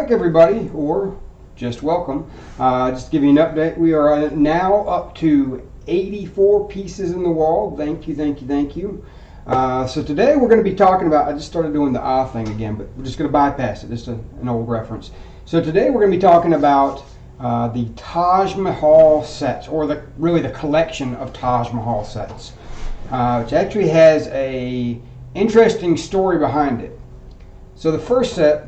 back, everybody, or just welcome. Just to give you an update, we are now up to 84 pieces in the wall. Thank you, thank you, thank you. So today we're going to be talking about, I just started doing the thing again, but we're just going to bypass it, just an old reference. So today we're going to be talking about the Taj Mahal sets, or really the collection of Taj Mahal sets, which actually has a interesting story behind it. So the first set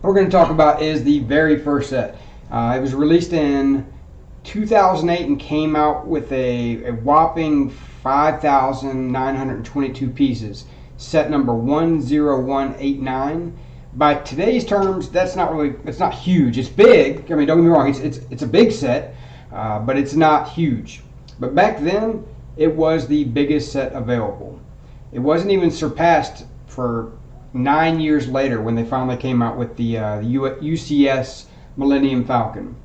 we're going to talk about is the very first set. It was released in 2008 and came out with a whopping 5,922 pieces. Set number 10189. By today's terms, it's not huge. It's big. I mean, don't get me wrong. It's a big set, but it's not huge. But back then, it was the biggest set available. It wasn't even surpassed for 9 years later when they finally came out with the UCS Millennium Falcon.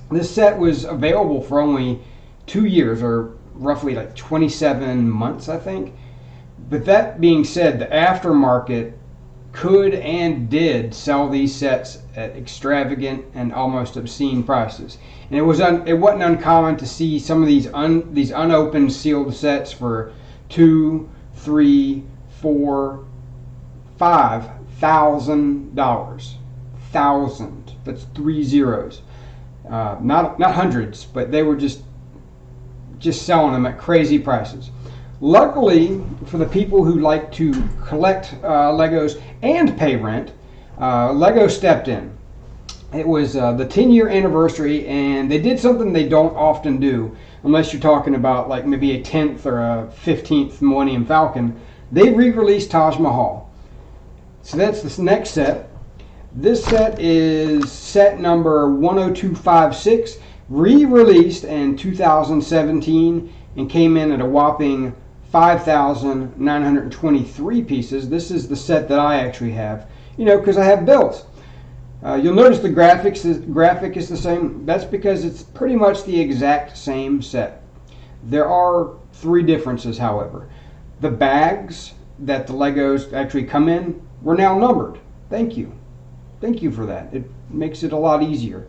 This set was available for only 2 years, or roughly like 27 months, I think. But that being said, the aftermarket could and did sell these sets at extravagant and almost obscene prices. And it wasn't uncommon to see some of these unopened sealed sets for $2,000, $3,000, $4,000, $5,000. Thousand. That's 3 zeros. Not hundreds, but they were just selling them at crazy prices. Luckily for the people who like to collect Legos and pay rent, Lego stepped in. It was the 10-year anniversary, and they did something they don't often do, unless you're talking about like maybe a 10th or a 15th Millennium Falcon. They re-released Taj Mahal. So that's this next set. This set is set number 10256, re-released in 2017 and came in at a whopping 5,923 pieces. This is the set that I actually have, because I have bills. You'll notice the graphic is the same. That's because it's pretty much the exact same set. There are 3 differences, however. The bags that the Legos actually come in were now numbered. Thank you. Thank you for that. It makes it a lot easier.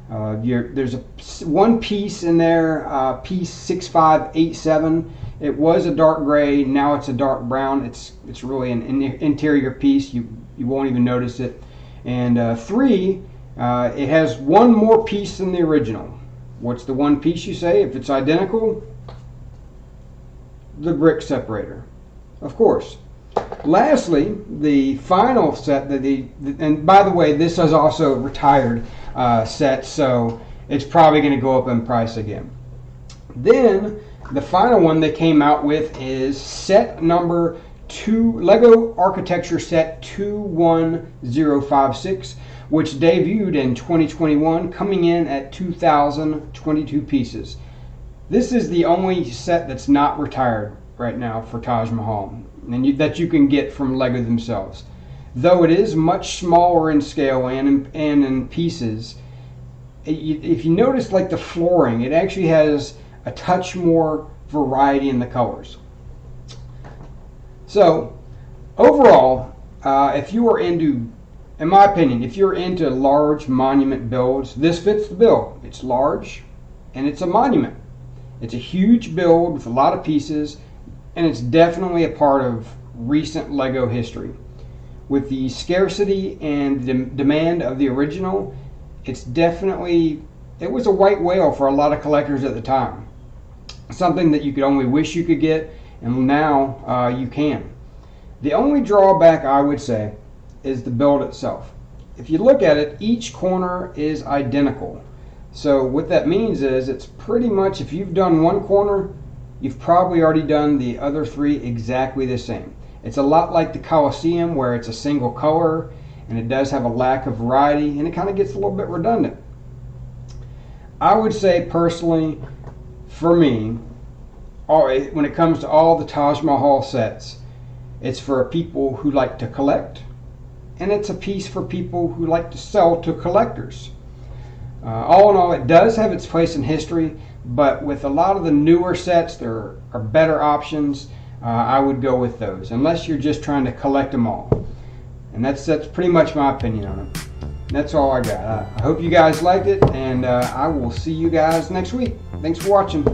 There's one piece in there, piece 6587. It was a dark gray. Now it's a dark brown. It's really an interior piece. You won't even notice it. And 3, it has one more piece than the original. What's the one piece, you say? If it's identical, the brick separator, of course. Lastly, the final set and by the way, this is also a retired set, so it's probably going to go up in price again. Then the final one they came out with is set number 2, Lego Architecture Set 21056, which debuted in 2021, coming in at 2,022 pieces. This is the only set that's not retired right now for Taj Mahal, and that you can get from Lego themselves. Though it is much smaller in scale and in pieces, if you notice, like the flooring, it actually has a touch more variety in the colors. So overall, if you are into, in my opinion, if you're into large monument builds, this fits the bill. It's large and it's a monument. It's a huge build with a lot of pieces, and it's definitely a part of recent Lego history. With the scarcity and the demand of the original, it was a white whale for a lot of collectors at the time. Something that you could only wish you could get, and now you can. The only drawback, I would say, is the build itself. If you look at it, each corner is identical. So what that means is it's pretty much, if you've done one corner, you've probably already done the other 3 exactly the same. It's a lot like the Colosseum, where it's a single color and it does have a lack of variety, and it kind of gets a little bit redundant. I would say personally, for me, when it comes to all the Taj Mahal sets, it's for people who like to collect, and it's a piece for people who like to sell to collectors. All in all, it does have its place in history, but with a lot of the newer sets, there are better options. I would go with those, unless you're just trying to collect them all. And that's pretty much my opinion on it. That's all I got. I hope you guys liked it, and I will see you guys next week. Thanks for watching.